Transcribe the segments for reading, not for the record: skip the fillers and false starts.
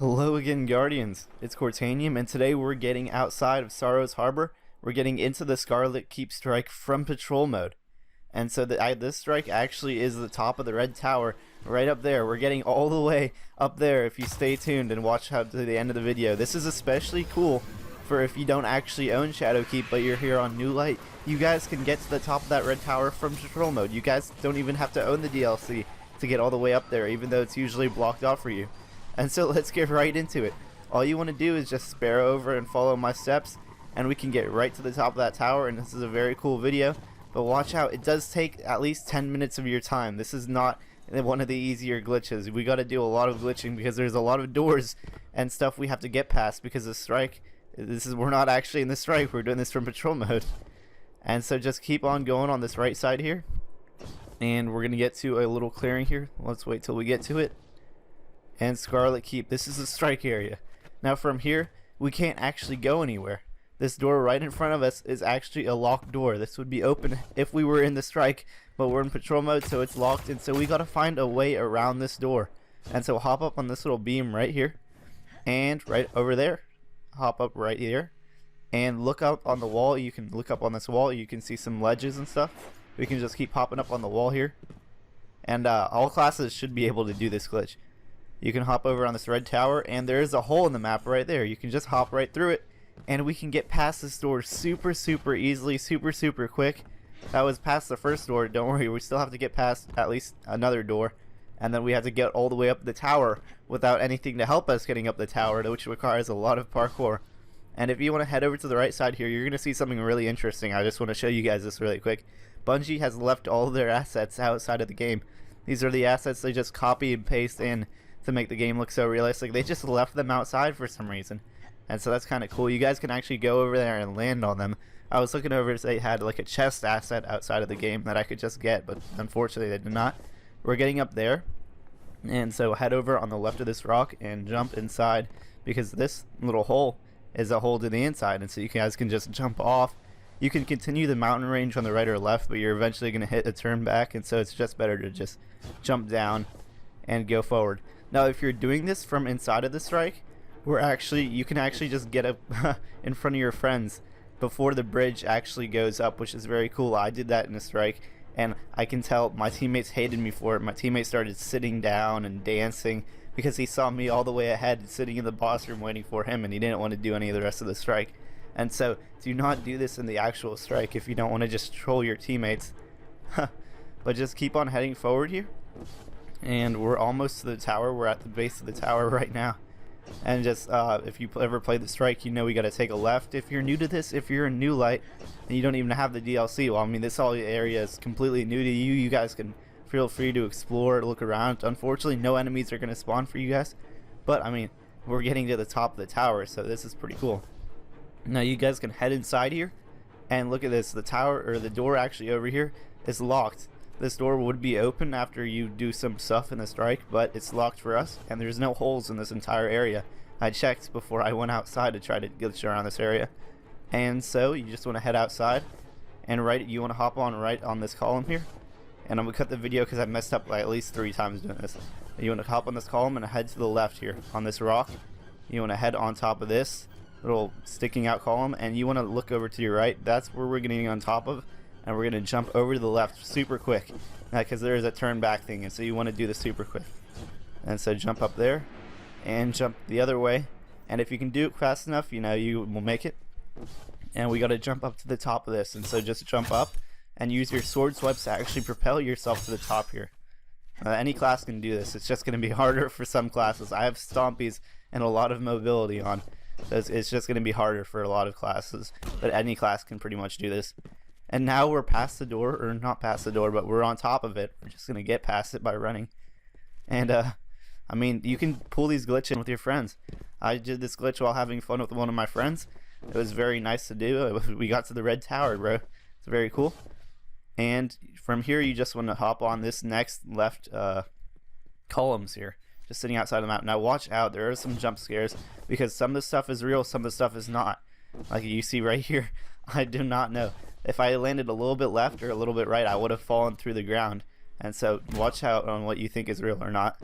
Hello again, Guardians. It's Cortanium, and today we're getting outside of Sorrow's Harbor. We're getting into the Scarlet Keep strike from patrol mode. And so this strike actually is the top of the red tower, right up there. We're getting all the way up there if you stay tuned and watch to the end of the video. This is especially cool for if you don't actually own Shadowkeep, but you're here on New Light. You guys can get to the top of that red tower from patrol mode. You guys don't even have to own the DLC to get all the way up there, even though it's usually blocked off for you. And so let's get right into it. All you want to do is just sparrow over and follow my steps, and we can get right to the top of that tower. And this is a very cool video, but watch out, it does take at least 10 minutes of your time. This is not one of the easier glitches. We got to do a lot of glitching because there's a lot of doors and stuff we have to get past because the strike, we're not actually in the strike, we're doing this from patrol mode. And so just keep on going on this right side here, and we're gonna get to a little clearing here. Let's wait till we get to it. And Scarlet Keep, this is the strike area. Now from here we can't actually go anywhere. This door right in front of us is actually a locked door. This would be open if we were in the strike, but we're in patrol mode, so it's locked, and so we gotta find a way around this door. And so hop up on this little beam right here, and right over there, hop up right here, and look out on the wall. You can look up on this wall, you can see some ledges and stuff. We can just keep hopping up on the wall here, and all classes should be able to do this glitch. You can hop over on this red tower, and there is a hole in the map right there. You can just hop right through it, and we can get past this door super easily, super quick. That was past the first door. Don't worry, we still have to get past at least another door, and then we have to get all the way up the tower without anything to help us getting up the tower, which requires a lot of parkour. And if you want to head over to the right side here, you're going to see something really interesting. I just want to show you guys this really quick. Bungie has left all of their assets outside of the game. These are the assets they just copy and paste in to make the game look so realistic. They just left them outside for some reason, and so that's kind of cool. You guys can actually go over there and land on them. I was looking over to say they had like a chest asset outside of the game that I could just get, but unfortunately they did not. We're getting up there, and so head over on the left of this rock and jump inside, because this little hole is a hole to the inside, and so you guys can just jump off. You can continue the mountain range on the right or left, but you're eventually going to hit a turn back, and so it's just better to just jump down and go forward. Now if you're doing this from inside of the strike, you can actually just get up in front of your friends before the bridge actually goes up, which is very cool. I did that in a strike, and I can tell my teammates hated me for it. My teammate started sitting down and dancing because he saw me all the way ahead sitting in the boss room waiting for him, and he didn't want to do any of the rest of the strike. And so do not do this in the actual strike if you don't want to just troll your teammates. But just keep on heading forward here, and we're almost to the tower. We're at the base of the tower right now, and just if you ever played the strike, you know we got to take a left. If you're new to this, if you're in New Light and you don't even have the DLC, well, I mean, this whole area is completely new to you. You guys can feel free to explore, look around. Unfortunately, no enemies are going to spawn for you guys, but I mean, we're getting to the top of the tower, so this is pretty cool. Now you guys can head inside here and look at this. The tower, or the door actually over here, is locked. This door would be open after you do some stuff in the strike, but it's locked for us, and there's no holes in this entire area. I checked before I went outside to try to glitch around this area. And so you just want to head outside, and you want to hop on right on this column here. And I'm going to cut the video because I messed up like at least 3 times doing this. You want to hop on this column and head to the left here on this rock. You want to head on top of this little sticking out column, and you want to look over to your right. That's where we're getting on top of, and we're going to jump over to the left super quick because there is a turn back thing, and so you want to do this super quick. And so jump up there and jump the other way, and if you can do it fast enough, you know you will make it. And we got to jump up to the top of this, and so just jump up and use your sword swipes to actually propel yourself to the top here. Any class can do this. It's just going to be harder for some classes. I have stompies and a lot of mobility on, so it's just going to be harder for a lot of classes, but any class can pretty much do this. And now we're past the door, or not past the door, but we're on top of it. We're just going to get past it by running. And I mean, you can pull these glitches with your friends. I did this glitch while having fun with one of my friends. It was very nice to do. We got to the red tower, bro. It's very cool. And from here you just want to hop on this next left columns here, just sitting outside the map. Now watch out, there are some jump scares because some of the stuff is real, some of the stuff is not. Like you see right here, I do not know. If I landed a little bit left or a little bit right, I would have fallen through the ground. And so watch out on what you think is real or not.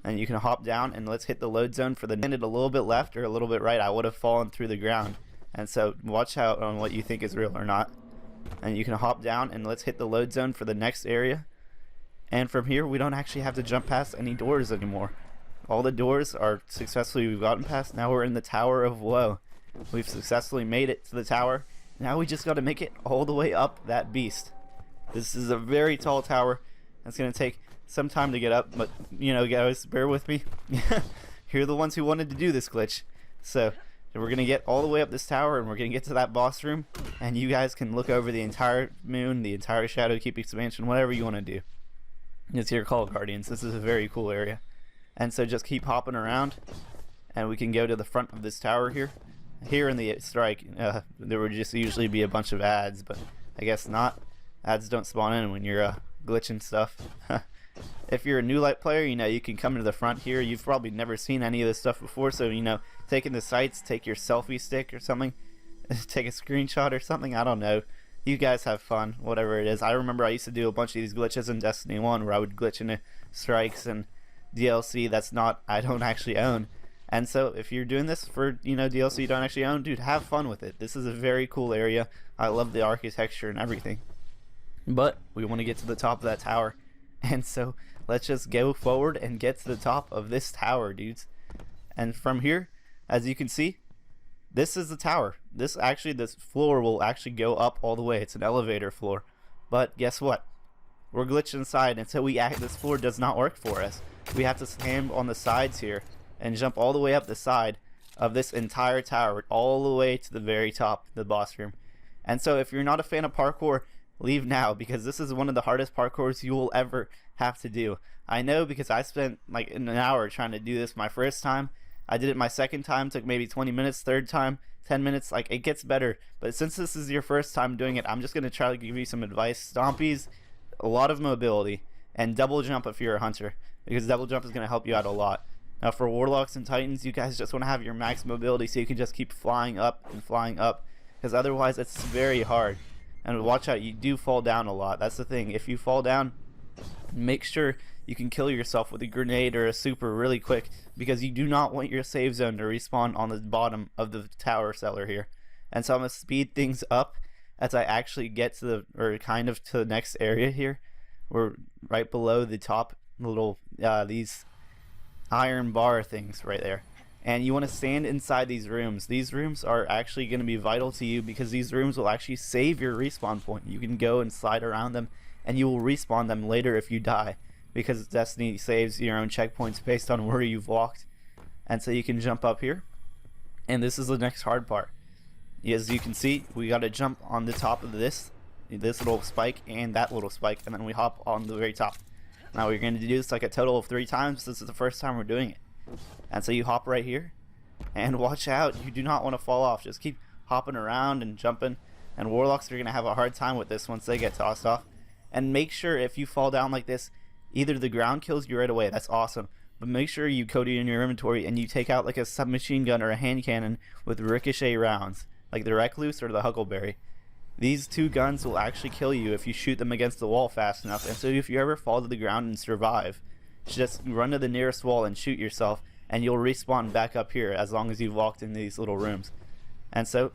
and you can hop down, and let's hit the load zone for the landed a little bit left or a little bit right. I would have fallen through the ground. And so watch out on what you think is real or not. And you can hop down, and let's hit the load zone for the next area. And from here, we don't actually have to jump past any doors anymore. All the doors are successfully we've gotten past. Now we're in the Tower of Woe. We've successfully made it to the tower. Now we just got to make it all the way up that beast. This is a very tall tower. It's going to take some time to get up, but you know, guys, bear with me. You're the ones who wanted to do this glitch. So we're going to get all the way up this tower, and we're going to get to that boss room, and you guys can look over the entire moon, the entire Shadowkeep expansion, whatever you want to do. It's your call, Guardians. This is a very cool area. And so just keep hopping around, and we can go to the front of this tower here. Here in the strike, there would just usually be a bunch of ads, but I guess not. Ads don't spawn in when you're glitching stuff. If you're a new light player, you know, you can come to the front here. You've probably never seen any of this stuff before, so you know, taking the sights, take your selfie stick or something, take a screenshot or something, I don't know. You guys have fun, whatever it is. I remember I used to do a bunch of these glitches in Destiny 1 where I would glitch into strikes and DLC I don't actually own. And so if you're doing this for, you know, DLC you don't actually own, dude, have fun with it. This is a very cool area. I love the architecture and everything. But we want to get to the top of that tower. And so let's just go forward and get to the top of this tower, dudes. And from here, as you can see, this is the tower. This floor will actually go up all the way. It's an elevator floor. But guess what? We're glitched inside, and so this floor does not work for us. We have to stand on the sides here and jump all the way up the side of this entire tower, all the way to the very top, the boss room. And so if you're not a fan of parkour, leave now, because this is one of the hardest parkours you will ever have to do. I know, because I spent like an hour trying to do this my first time. I did it my second time, took maybe 20 minutes, third time 10 minutes. Like, it gets better, but since this is your first time doing it, I'm just going to try to give you some advice. Stompies, a lot of mobility, and double jump if you're a hunter, because double jump is going to help you out a lot. Now for warlocks and titans, you guys just want to have your max mobility so you can just keep flying up and flying up, because otherwise it's very hard. And watch out, you do fall down a lot. That's the thing. If you fall down, make sure you can kill yourself with a grenade or a super really quick, because you do not want your save zone to respawn on the bottom of the tower cellar here. And so I'm going to speed things up as I actually get to the next area here. We're right below the top little these iron bar things right there. And you want to stand inside these rooms. These rooms are actually going to be vital to you, because these rooms will actually save your respawn point. You can go and slide around them, and you will respawn them later if you die, because Destiny saves your own checkpoints based on where you've walked. And so you can jump up here, and this is the next hard part. As you can see, we got to jump on the top of this little spike and that little spike, and then we hop on the very top. Now we're going to do this like a total of 3 times. This is the first time we're doing it. And so you hop right here, and watch out, you do not want to fall off. Just keep hopping around and jumping, and warlocks are going to have a hard time with this once they get tossed off. And make sure if you fall down like this, either the ground kills you right away, that's awesome, but make sure you code it in your inventory and you take out like a submachine gun or a hand cannon with ricochet rounds, like the Recluse or the Huckleberry. These 2 guns will actually kill you if you shoot them against the wall fast enough. And so if you ever fall to the ground and survive, just run to the nearest wall and shoot yourself, and you'll respawn back up here as long as you've walked in these little rooms. And so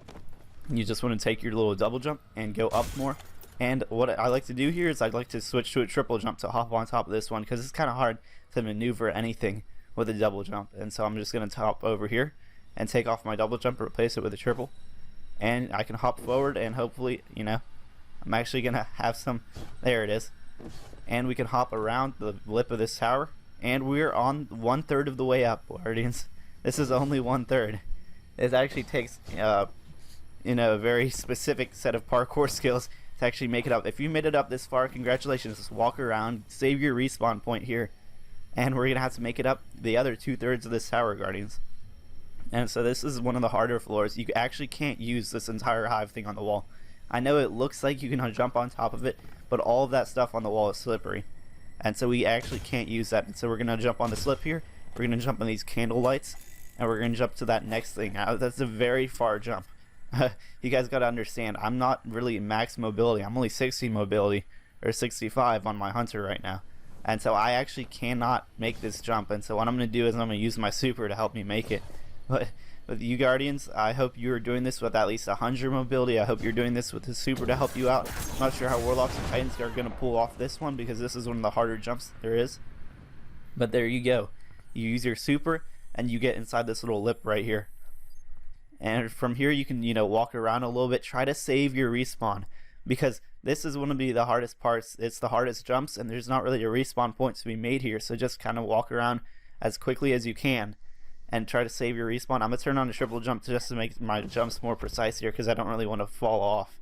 you just want to take your little double jump and go up more. And what I like to do here is I'd like to switch to a triple jump to hop on top of this one, because it's kind of hard to maneuver anything with a double jump. And so I'm just going to hop over here and take off my double jump and replace it with a triple. And I can hop forward, and hopefully, you know, I'm actually going to have some, there it is. And we can hop around the lip of this tower, and we're on 1/3 of the way up, Guardians. This is only 1/3. It actually takes, you know, a very specific set of parkour skills to actually make it up. If you made it up this far, congratulations. Just walk around, save your respawn point here, and we're going to have to make it up the other 2/3 of this tower, Guardians. And so this is one of the harder floors. You actually can't use this entire hive thing on the wall. I know it looks like you can jump on top of it, but all of that stuff on the wall is slippery. And so we actually can't use that. And so we're going to jump on the slip here. We're going to jump on these candle lights, and we're going to jump to that next thing. Now, that's a very far jump. You guys got to understand, I'm not really max mobility. I'm only 60 mobility, or 65 on my hunter right now. and so I actually cannot make this jump. And so what I'm going to do is I'm going to use my super to help me make it. But with you Guardians, I hope you are doing this with at least 100 mobility. I hope you're doing this with the super to help you out. I'm not sure how Warlocks and Titans are going to pull off this one, because this is one of the harder jumps there is. But there you go. You use your super and you get inside this little lip right here. And from here you can, walk around a little bit, try to save your respawn, because this is one of the hardest parts. It's the hardest jumps, and there's not really a respawn point to be made here, so just kind of walk around as quickly as you can and try to save your respawn. I'm going to turn on a triple jump just to make my jumps more precise here, because I don't really want to fall off.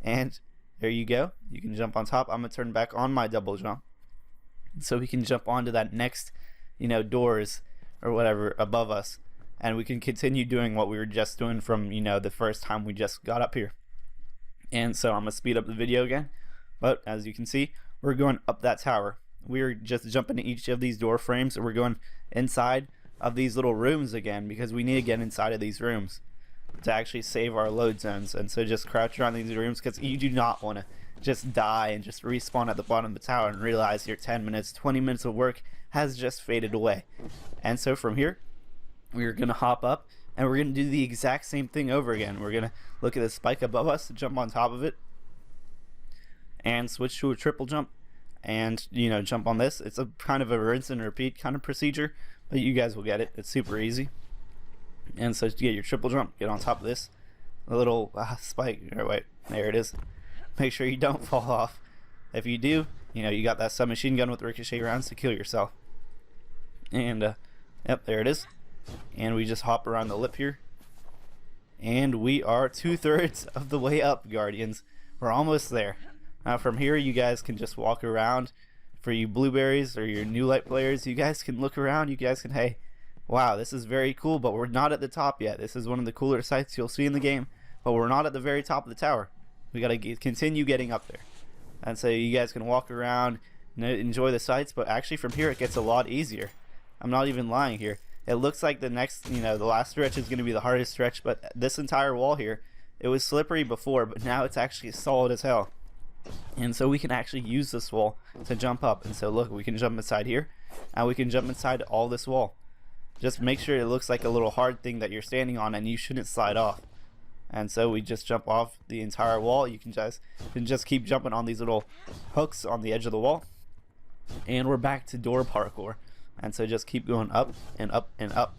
And there you go. You can jump on top. I'm going to turn back on my double jump so we can jump onto that next, doors or whatever above us, and we can continue doing what we were just doing from, the first time we just got up here. And so I'm going to speed up the video again, but as you can see, we're going up that tower. We're just jumping to each of these door frames, and we're going inside of these little rooms again, because we need to get inside of these rooms to actually save our load zones. And so just crouch around these rooms, because you do not want to just die and just respawn at the bottom of the tower and realize your 10 minutes, 20 minutes of work has just faded away. And so from here, we're going to hop up, and we're going to do the exact same thing over again. We're going to look at the spike above us, jump on top of it, and switch to a triple jump, and jump on this. It's a kind of a rinse and repeat kind of procedure, but you guys will get it. It's super easy. And so to get your triple jump, get on top of this little spike. Wait, there it is. Make sure you don't fall off. If you do, you got that submachine gun with ricochet rounds to kill yourself. And yep, there it is. And we just hop around the lip here, and we are 2/3 of the way up, Guardians. We're almost there. Now from here, you guys can just walk around. For you blueberries or your new light players, you guys can look around. You guys can, hey, wow, this is very cool, but we're not at the top yet. This is one of the cooler sights you'll see in the game, but we're not at the very top of the tower. We got to continue getting up there. And so you guys can walk around, enjoy the sights, but actually from here it gets a lot easier. I'm not even lying here. It looks like the next, the last stretch is going to be the hardest stretch, but this entire wall here, it was slippery before, but now it's actually solid as hell. And so we can actually use this wall to jump up. And so look, we can jump inside here, and we can jump inside all this wall. Just make sure it looks like a little hard thing that you're standing on, and you shouldn't slide off. And so we just jump off the entire wall. You can just keep jumping on these little hooks on the edge of the wall, and we're back to door parkour. And so just keep going up and up and up.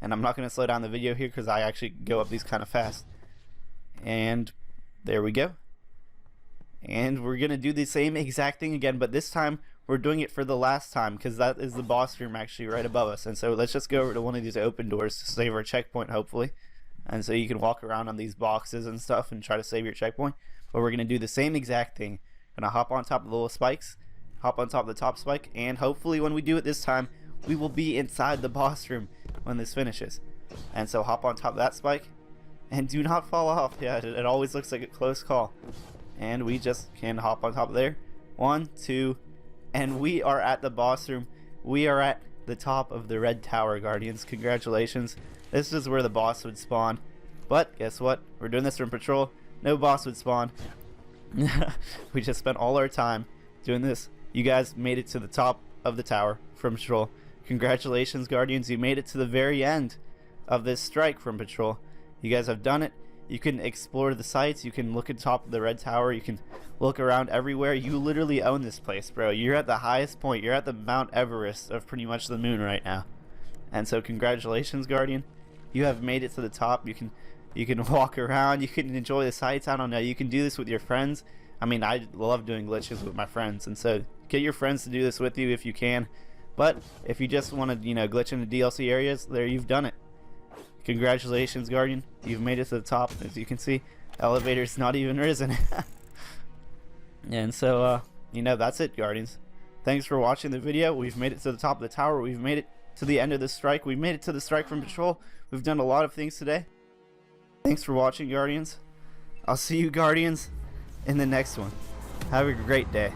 And I'm not going to slow down the video here, because I actually go up these kind of fast. And there we go. And we're going to do the same exact thing again, but this time we're doing it for the last time, because that is the boss room actually right above us. And so let's just go over to one of these open doors to save our checkpoint, hopefully. And so you can walk around on these boxes and stuff and try to save your checkpoint. But we're going to do the same exact thing. Going to hop on top of the little spikes, hop on top of the top spike, and hopefully when we do it this time, we will be inside the boss room when this finishes. And so hop on top of that spike, and do not fall off. Yeah, it always looks like a close call. And we just can hop on top of there. 1, 2, and we are at the boss room. We are at the top of the red tower, Guardians. Congratulations. This is where the boss would spawn. But guess what? We're doing this from patrol. No boss would spawn. We just spent all our time doing this. You guys made it to the top of the tower from patrol. Congratulations, Guardians. You made it to the very end of this strike from patrol. You guys have done it. You can explore the sites. You can look at the top of the red tower. You can look around everywhere. You literally own this place, bro. You're at the highest point. You're at the Mount Everest of pretty much the moon right now. And so congratulations, Guardian. You have made it to the top. You can walk around. You can enjoy the sights. I don't know. You can do this with your friends. I mean, I love doing glitches with my friends, and so get your friends to do this with you if you can. But if you just want to, glitch into DLC areas, there, you've done it. Congratulations, Guardian. You've made it to the top. As you can see, elevator's not even risen. And so, that's it, Guardians. Thanks for watching the video. We've made it to the top of the tower. We've made it to the end of the strike. We've made it to the strike from patrol. We've done a lot of things today. Thanks for watching, Guardians. I'll see you, Guardians, in the next one. Have a great day.